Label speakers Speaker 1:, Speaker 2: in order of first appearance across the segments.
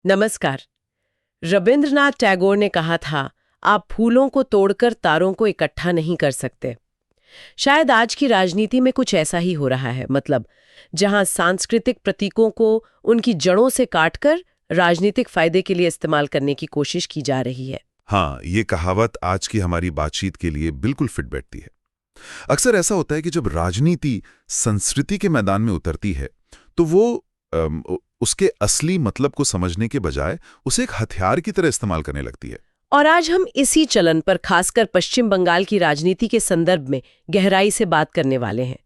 Speaker 1: नमस्कार। रविंद्रनाथ टैगोर ने कहा था, आप फूलों को तोड़कर तारों को इकट्ठा नहीं कर सकते। शायद आज की राजनीति में कुछ ऐसा ही हो रहा है। मतलब जहां सांस्कृतिक प्रतीकों को उनकी जड़ों से काटकर राजनीतिक फायदे के लिए इस्तेमाल करने की कोशिश की जा रही है।
Speaker 2: हाँ, ये कहावत आज की हमारी बातचीत के लिए बिल्कुल फिट बैठती है। अक्सर ऐसा होता है कि जब राजनीति संस्कृति के मैदान में उतरती है तो वो उसके असली मतलब को समझने के बजाय उसे एक हथियार की तरह इस्तेमाल करने लगती है।
Speaker 1: और आज हम इसी चलन पर खासकर पश्चिम बंगाल की राजनीति के संदर्भ में गहराई से बात करने वाले हैं।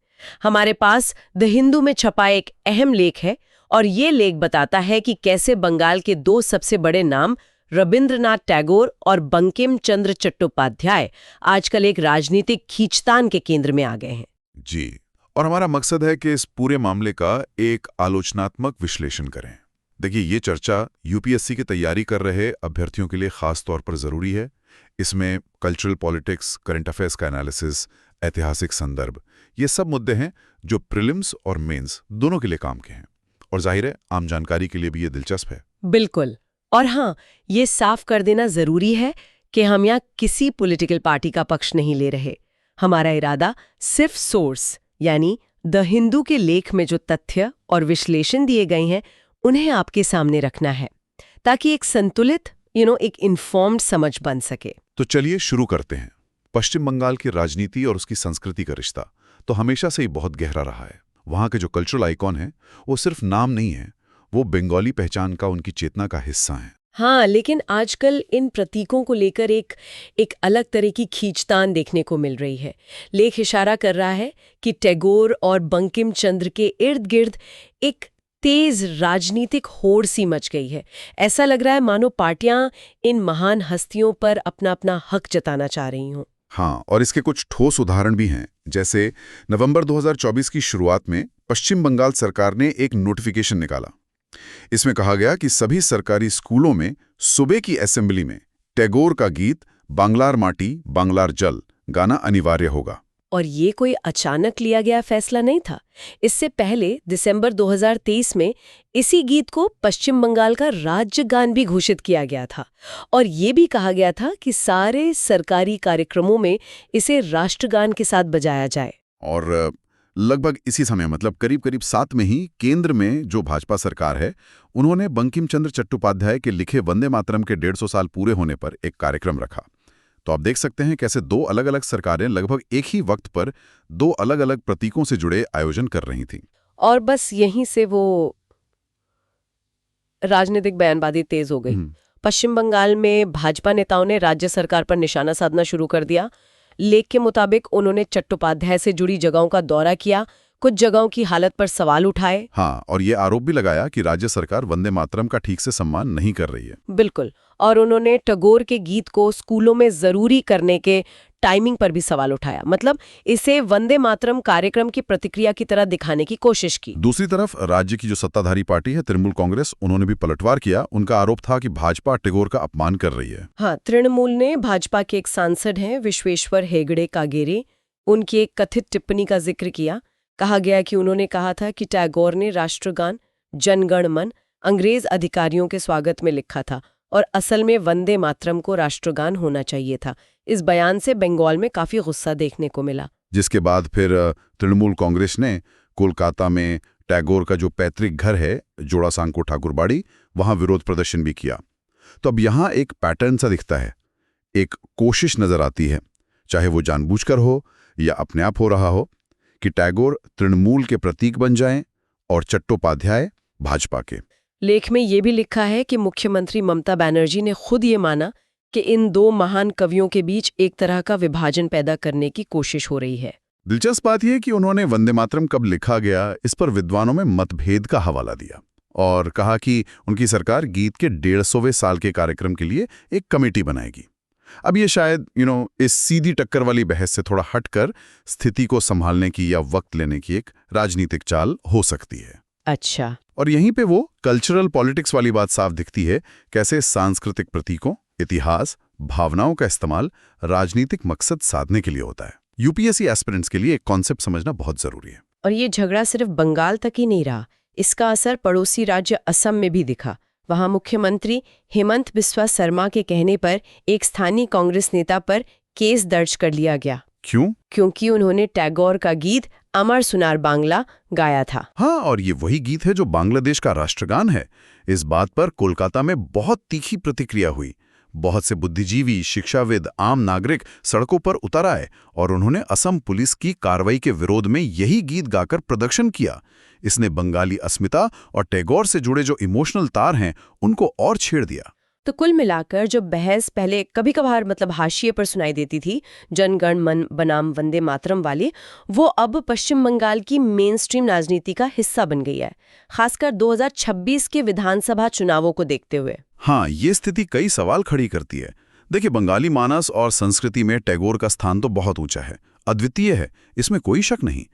Speaker 1: हमारे पास द हिंदू में छपा एक अहम लेख है और ये लेख बताता है कि कैसे बंगाल के दो सबसे बड़े नाम रविंद्रनाथ टैगोर और बंकिम चंद्र चट्टोपाध्याय आजकल एक राजनीतिक खींचतान के केंद्र में आ गए हैं।
Speaker 2: जी, और हमारा मकसद है कि इस पूरे मामले का एक आलोचनात्मक विश्लेषण करें। देखिए, ये चर्चा यूपीएससी की तैयारी कर रहे अभ्यर्थियों के लिए खास तौर पर जरूरी है। इसमें कल्चरल पॉलिटिक्स, करंट अफेयर्स का एनालिसिस, ऐतिहासिक संदर्भ, ये सब मुद्दे हैं जो प्रीलिम्स और मेंस दोनों के लिए काम के हैं। और जाहिर है, आम जानकारी के लिए भी ये दिलचस्प है।
Speaker 1: बिल्कुल। और हाँ, ये साफ कर देना जरूरी है कि हम यहाँ किसी पॉलिटिकल पार्टी का पक्ष नहीं ले रहे। हमारा इरादा सिर्फ सोर्स यानी द हिंदू के लेख में जो तथ्य और विश्लेषण दिए गए हैं उन्हें आपके सामने रखना है, ताकि एक संतुलित एक इन्फॉर्म्ड समझ बन सके।
Speaker 2: तो चलिए शुरू करते हैं। पश्चिम बंगाल की राजनीति और उसकी संस्कृति का रिश्ता तो हमेशा से ही बहुत गहरा रहा है। वहाँ के जो कल्चरल आइकॉन हैं वो सिर्फ नाम नहीं है, वो बंगाली पहचान का, उनकी चेतना का हिस्सा हैं।
Speaker 1: हाँ, लेकिन आजकल इन प्रतीकों को लेकर एक अलग तरह की खींचतान देखने को मिल रही है। लेख इशारा कर रहा है कि टैगोर और बंकिम चंद्र के इर्द गिर्द एक तेज राजनीतिक होड़ सी मच गई है। ऐसा लग रहा है मानो पार्टियां इन महान हस्तियों पर अपना अपना हक जताना चाह रही हों।
Speaker 2: हाँ, और इसके कुछ ठोस उदाहरण भी हैं। जैसे नवंबर 2024 की शुरुआत में पश्चिम बंगाल सरकार ने एक नोटिफिकेशन निकाला। इसमें कहा गया कि सभी सरकारी स्कूलों में सुबह की असेंबली में टैगोर का गीत बांग्लार माटी बांग्लार जल गाना अनिवार्य होगा।
Speaker 1: और ये कोई अचानक लिया गया फैसला नहीं था। इससे पहले दिसंबर 2023 में इसी गीत को पश्चिम बंगाल का राज्य गान भी घोषित किया गया था और ये भी कहा गया था कि सारे सरकारी कार्यक्रमों में इसे राष्ट्रगान के साथ बजाया जाए।
Speaker 2: और लगभग इसी समय, मतलब करीब करीब साथ में ही, केंद्र में जो भाजपा सरकार है उन्होंने बंकिम चंद्र चट्टोपाध्याय के लिखे वंदे मातरम के 150 साल पूरे होने पर एक कार्यक्रम रखा। तो आप देख सकते हैं कैसे दो अलग अलग सरकारें लगभग एक ही वक्त पर दो अलग अलग प्रतीकों से जुड़े आयोजन कर रही थीं।
Speaker 1: और बस यहीं से वो राजनीतिक बयानबाजी तेज हो गई। पश्चिम बंगाल में भाजपा नेताओं ने राज्य सरकार पर निशाना साधना शुरू कर दिया। लेख के मुताबिक उन्होंने चट्टोपाध्याय से जुड़ी जगहों का दौरा किया, कुछ जगहों की हालत पर सवाल उठाए।
Speaker 2: हाँ, और ये आरोप भी लगाया कि राज्य सरकार वंदे मातरम का ठीक से सम्मान नहीं कर रही है।
Speaker 1: बिल्कुल। और उन्होंने टैगोर के गीत को स्कूलों में जरूरी करने के टाइमिंग पर भी सवाल उठाया। मतलब इसे वंदे मातरम कार्यक्रम की प्रतिक्रिया की तरह दिखाने की कोशिश की।
Speaker 2: दूसरी तरफ राज्य की जो सत्ताधारी पार्टी है तृणमूल कांग्रेस, उन्होंने भी पलटवार किया। उनका आरोप था कि भाजपा टैगोर का अपमान कर रही है।
Speaker 1: हाँ, तृणमूल ने भाजपा के एक सांसद हैं विश्वेश्वर हेगड़े कागेरे, उनकी एक कथित टिप्पणी का जिक्र किया। कहा गया कि उन्होंने कहा था कि टैगोर ने राष्ट्रगान जनगण मन अंग्रेज अधिकारियों के स्वागत में लिखा था और असल में वंदे मातरम को राष्ट्रगान होना चाहिए था। इस बयान से बंगाल में काफी गुस्सा देखने को मिला,
Speaker 2: जिसके बाद फिर तृणमूल कांग्रेस ने कोलकाता में टैगोर का जो पैतृक घर है जोड़ासांको ठाकुरबाड़ी, वहां विरोध प्रदर्शन भी किया। तो अब यहाँ एक पैटर्न सा दिखता है, एक कोशिश नजर आती है, चाहे वो जानबूझकर हो या अपने आप हो रहा हो, कि टैगोर तृणमूल के प्रतीक बन जाएं और चट्टोपाध्याय भाजपा के।
Speaker 1: लेख में ये भी लिखा है कि मुख्यमंत्री ममता बनर्जी ने खुद ये माना कि इन दो महान कवियों के बीच एक तरह का विभाजन पैदा करने की कोशिश हो रही है।
Speaker 2: दिलचस्प बात यह कि उन्होंने वंदे मातरम कब लिखा गया, इस पर विद्वानों में मतभेद का हवाला दिया और कहा कि उनकी सरकार गीत के 150वें साल के कार्यक्रम के लिए एक कमेटी बनाएगी। अब ये शायद इस सीधी टक्कर वाली बहस से थोड़ा हटकर स्थिति को संभालने की या वक्त लेने की एक राजनीतिक चाल हो सकती है।
Speaker 1: अच्छा।
Speaker 2: और यहीं पे वो कल्चरल पॉलिटिक्स वाली बात साफ दिखती है, कैसे सांस्कृतिक प्रतीकों, इतिहास, भावनाओं का इस्तेमाल राजनीतिक मकसद साधने के लिए होता है। यूपीएससी एस्पिरेंट्स के लिए एक कॉन्सेप्ट समझना बहुत जरूरी है।
Speaker 1: और ये झगड़ा सिर्फ बंगाल तक ही नहीं रहा, इसका असर पड़ोसी राज्य असम में भी दिखा। वहां मुख्यमंत्री हेमंत बिस्वा शर्मा के कहने पर एक स्थानीय कांग्रेस नेता पर केस दर्ज कर लिया गया।
Speaker 2: क्यों?
Speaker 1: क्योंकि उन्होंने टैगोर का गीत अमर सुनार बांग्ला गाया था।
Speaker 2: हाँ, और ये वही गीत है जो बांग्लादेश का राष्ट्रगान है। इस बात पर कोलकाता में बहुत तीखी प्रतिक्रिया हुई। बहुत से बुद्धिजीवी, शिक्षाविद, आम नागरिक सड़कों पर उतर आए और उन्होंने असम पुलिस की कार्रवाई के विरोध में यही गीत गाकर प्रदर्शन किया। इसने बंगाली अस्मिता और टैगोर से जुड़े जो इमोशनल तार हैं उनको और छेड़ दिया।
Speaker 1: तो कुल मिलाकर जो बहस पहले कभी कभार हाशिए पर सुनाई देती थी, जन गण मन बनाम वंदे मातरम वाली, वो अब पश्चिम बंगाल की मेन स्ट्रीम राजनीति का हिस्सा बन गई है, खासकर 2026 के विधानसभा चुनावों को देखते हुए।
Speaker 2: हाँ, ये स्थिति कई सवाल खड़ी करती है। देखिए, बंगाली मानस और संस्कृति में टैगोर का स्थान तो बहुत ऊंचा है, अद्वितीय है, इसमें कोई शक नहीं।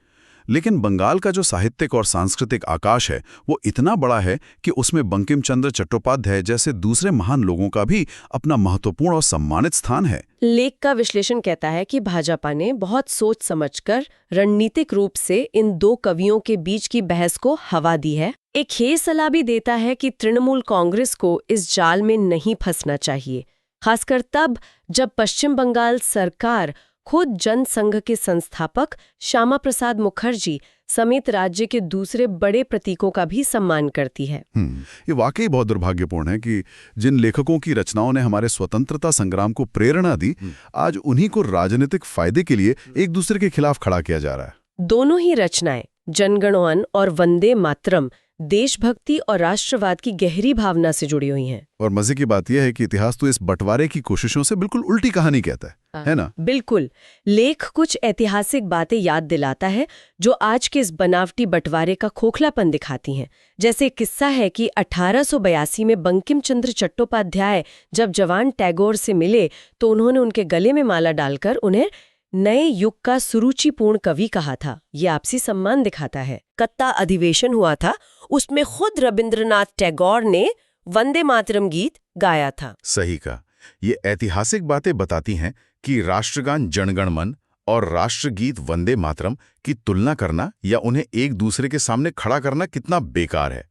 Speaker 2: लेकिन बंगाल का जो साहित्यिक और सांस्कृतिक आकाश है वो इतना बड़ा है कि उसमें बंकिम चंद्र चट्टोपाध्याय जैसे दूसरे महान लोगों का भी अपना महत्वपूर्ण और सम्मानित स्थान है।
Speaker 1: लेख का विश्लेषण कहता है कि भाजपा ने बहुत सोच समझकर रणनीतिक रूप से इन दो कवियों के बीच की बहस को हवा दी है। एक ये सलाह भी देता है कि तृणमूल कांग्रेस को इस जाल में नहीं फंसना चाहिए, खासकर तब जब पश्चिम बंगाल सरकार खुद जनसंघ के संस्थापक श्यामा प्रसाद मुखर्जी समेत राज्य के दूसरे बड़े प्रतीकों का भी सम्मान करती है।
Speaker 2: ये वाकई बहुत दुर्भाग्यपूर्ण है कि जिन लेखकों की रचनाओं ने हमारे स्वतंत्रता संग्राम को प्रेरणा दी, आज उन्हीं को राजनीतिक फायदे के लिए एक दूसरे के खिलाफ खड़ा किया जा रहा है।
Speaker 1: दोनों ही रचनाएं, जनगणमन और वंदे मातरम, देशभक्ति और राष्ट्रवाद की गहरी भावना से जुड़ी हुई हैं।
Speaker 2: और मजे की बात यह है कि इतिहास तो इस बंटवारे की कोशिशों से बिल्कुल उल्टी कहानी कहता है ना?
Speaker 1: बिल्कुल। लेख कुछ ऐतिहासिक बातें याद दिलाता है जो आज के इस बनावटी बंटवारे का खोखलापन दिखाती हैं। जैसे किस्सा है कि 1882 में बंकिम चंद्र चट्टोपाध्याय जब जवान टैगोर से मिले तो उन्होंने उनके गले में माला डालकर उन्हें नए युग का सुरुचिपूर्ण कवि कहा था। ये आपसी सम्मान दिखाता है। कत्ता अधिवेशन हुआ था, उसमें खुद रविंद्रनाथ टैगोर ने वंदे मातरम गीत गाया था।
Speaker 2: सही कहा। ये ऐतिहासिक बातें बताती हैं कि राष्ट्रगान जनगण मन और राष्ट्रगीत वंदे मातरम की तुलना करना या उन्हें एक दूसरे के सामने खड़ा करना कितना बेकार है।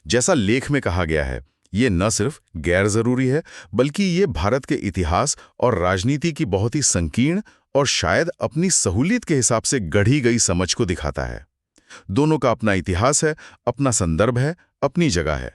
Speaker 2: जैसा लेख में कहा गया है, ये न सिर्फ गैर जरूरी है बल्कि ये भारत के इतिहास और राजनीति की बहुत ही संकीर्ण और शायद अपनी सहूलियत के हिसाब से गढ़ी गई समझ को दिखाता है। दोनों का अपना इतिहास है, अपना संदर्भ है, अपनी जगह है।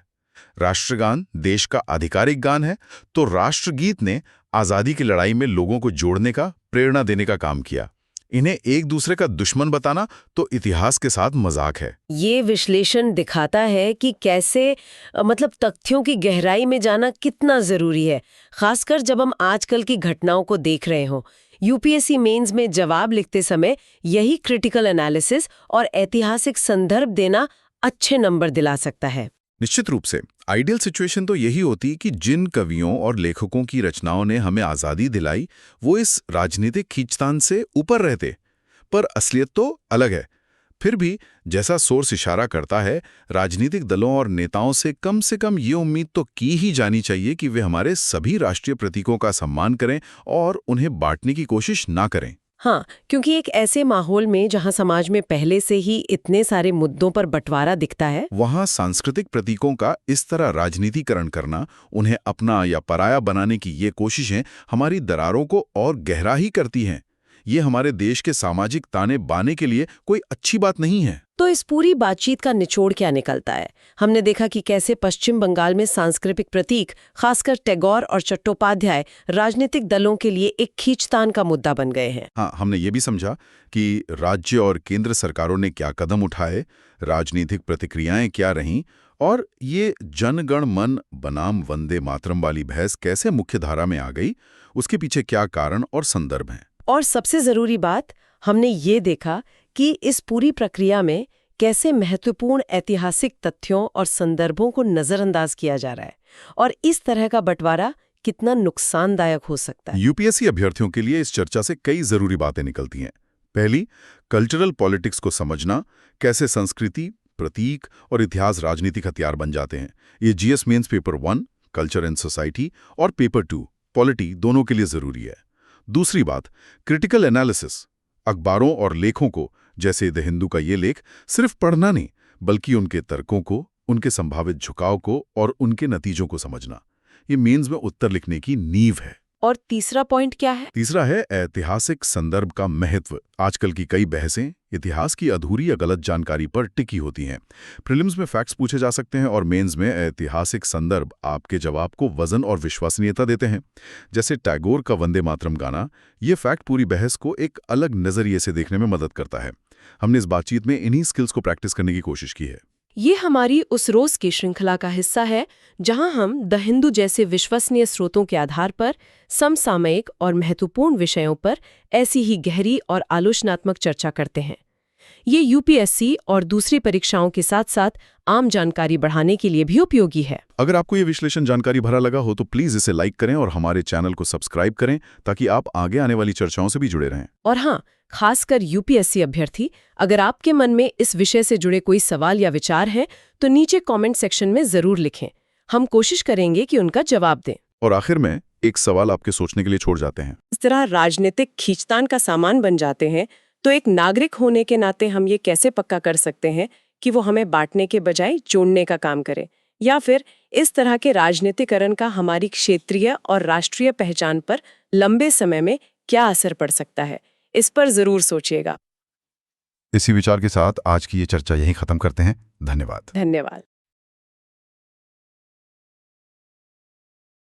Speaker 2: राष्ट्रगान देश का आधिकारिक गान है तो राष्ट्रगीत ने आजादी की लड़ाई में लोगों को जोड़ने का, प्रेरणा देने का काम किया। इन्हें एक दूसरे का दुश्मन बताना तो इतिहास के साथ मजाक है।
Speaker 1: ये विश्लेषण दिखाता है कि कैसे तथ्यों की गहराई में जाना कितना जरूरी है, खासकर जब हम आजकल की घटनाओं को देख रहे हों। यूपीएससी मेंस में जवाब लिखते समय यही क्रिटिकल एनालिसिस और ऐतिहासिक संदर्भ देना अच्छे नंबर दिला सकता है।
Speaker 2: निश्चित रूप से आइडियल सिचुएशन तो यही होती कि जिन कवियों और लेखकों की रचनाओं ने हमें आज़ादी दिलाई वो इस राजनीतिक खींचतान से ऊपर रहते, पर असलियत तो अलग है। फिर भी जैसा सोर्स इशारा करता है, राजनीतिक दलों और नेताओं से कम ये उम्मीद तो की ही जानी चाहिए कि वे हमारे सभी राष्ट्रीय प्रतीकों का सम्मान करें और उन्हें बांटने की कोशिश ना करें।
Speaker 1: हाँ, क्योंकि एक ऐसे माहौल में जहां समाज में पहले से ही इतने सारे मुद्दों पर बंटवारा दिखता है,
Speaker 2: वहां सांस्कृतिक प्रतीकों का इस तरह राजनीतिकरण करना, उन्हें अपना या पराया बनाने की ये कोशिशें हमारी दरारों को और गहरा ही करती हैं। ये हमारे देश के सामाजिक ताने बाने के लिए कोई अच्छी बात नहीं है।
Speaker 1: तो इस पूरी बातचीत का निचोड़ क्या निकलता है? हमने देखा कि कैसे पश्चिम बंगाल में सांस्कृतिक प्रतीक, खासकर टैगोर और चट्टोपाध्याय, राजनीतिक दलों के लिए एक खींचतान का मुद्दा बन गए हैं।
Speaker 2: हाँ, हमने ये भी समझा कि राज्य और केंद्र सरकारों ने क्या कदम उठाए, राजनीतिक प्रतिक्रियाएं क्या रहीं, और ये जनगण मन बनाम वंदे मातरम वाली बहस कैसे मुख्यधारा में आ गई, उसके पीछे क्या कारण और संदर्भ हैं।
Speaker 1: और सबसे जरूरी बात, हमने ये देखा कि इस पूरी प्रक्रिया में कैसे महत्वपूर्ण ऐतिहासिक तथ्यों और संदर्भों को नजरअंदाज किया जा रहा है और इस तरह का बंटवारा कितना नुकसानदायक हो सकता है।
Speaker 2: यूपीएससी अभ्यर्थियों के लिए इस चर्चा से कई जरूरी बातें निकलती हैं। पहली, कल्चरल पॉलिटिक्स को समझना, कैसे संस्कृति, प्रतीक और इतिहास राजनीतिक हथियार बन जाते हैं। ये GS mains paper 1 culture and society और पेपर 2 पॉलिटी दोनों के लिए जरूरी है। दूसरी बात, क्रिटिकल एनालिसिस, अखबारों और लेखों को, जैसे द हिंदू का ये लेख, सिर्फ पढ़ना नहीं बल्कि उनके तर्कों को, उनके संभावित झुकाव को और उनके नतीजों को समझना, ये मेंस में उत्तर लिखने की नींव है।
Speaker 1: और तीसरा पॉइंट क्या है?
Speaker 2: तीसरा है ऐतिहासिक संदर्भ का महत्व। आजकल की कई बहसें इतिहास की अधूरी या गलत जानकारी पर टिकी होती हैं। प्रीलिम्स में फैक्ट्स पूछे जा सकते हैं और मेंस में ऐतिहासिक संदर्भ आपके जवाब को वजन और विश्वसनीयता देते हैं। जैसे टैगोर का वंदे मातरम गाना, ये फैक्ट पूरी बहस को एक अलग नजरिए से देखने में मदद करता है। हमने इस बातचीत में इन्हीं स्किल्स को प्रैक्टिस करने की कोशिश की है।
Speaker 1: ये हमारी उस रोज की श्रृंखला का हिस्सा है जहां हम द हिंदू जैसे विश्वसनीय स्रोतों के आधार पर समसामयिक और महत्वपूर्ण विषयों पर ऐसी ही गहरी और आलोचनात्मक चर्चा करते हैं। ये यूपीएससी और दूसरी परीक्षाओं के साथ साथ आम जानकारी बढ़ाने के लिए भी उपयोगी है।
Speaker 2: अगर आपको ये विश्लेषण जानकारी भरा लगा हो तो प्लीज इसे लाइक करें और हमारे चैनल को सब्सक्राइब करें ताकि आप आगे आने वाली चर्चाओं से भी जुड़े रहें।
Speaker 1: और हाँ, खासकर यूपीएससी अभ्यर्थी, अगर आपके मन में इस विषय से जुड़े कोई सवाल या विचार हैं तो नीचे कमेंट सेक्शन में जरूर लिखें। हम कोशिश करेंगे कि उनका जवाब दें।
Speaker 2: और आखिर में एक सवाल आपके सोचने के लिए छोड़ जाते हैं।
Speaker 1: इस तरह राजनीतिक खींचतान का सामान बन जाते हैं तो एक नागरिक होने के नाते हम ये कैसे पक्का कर सकते हैं कि वो हमें बांटने के बजाय जोड़ने का काम करे, या फिर इस तरह के राजनीतिकरण का हमारी क्षेत्रीय और राष्ट्रीय पहचान पर लंबे समय में क्या असर पड़ सकता है? इस पर जरूर सोचिएगा।
Speaker 2: इसी विचार के साथ आज की ये चर्चा यहीं खत्म करते हैं। धन्यवाद।
Speaker 1: धन्यवाद।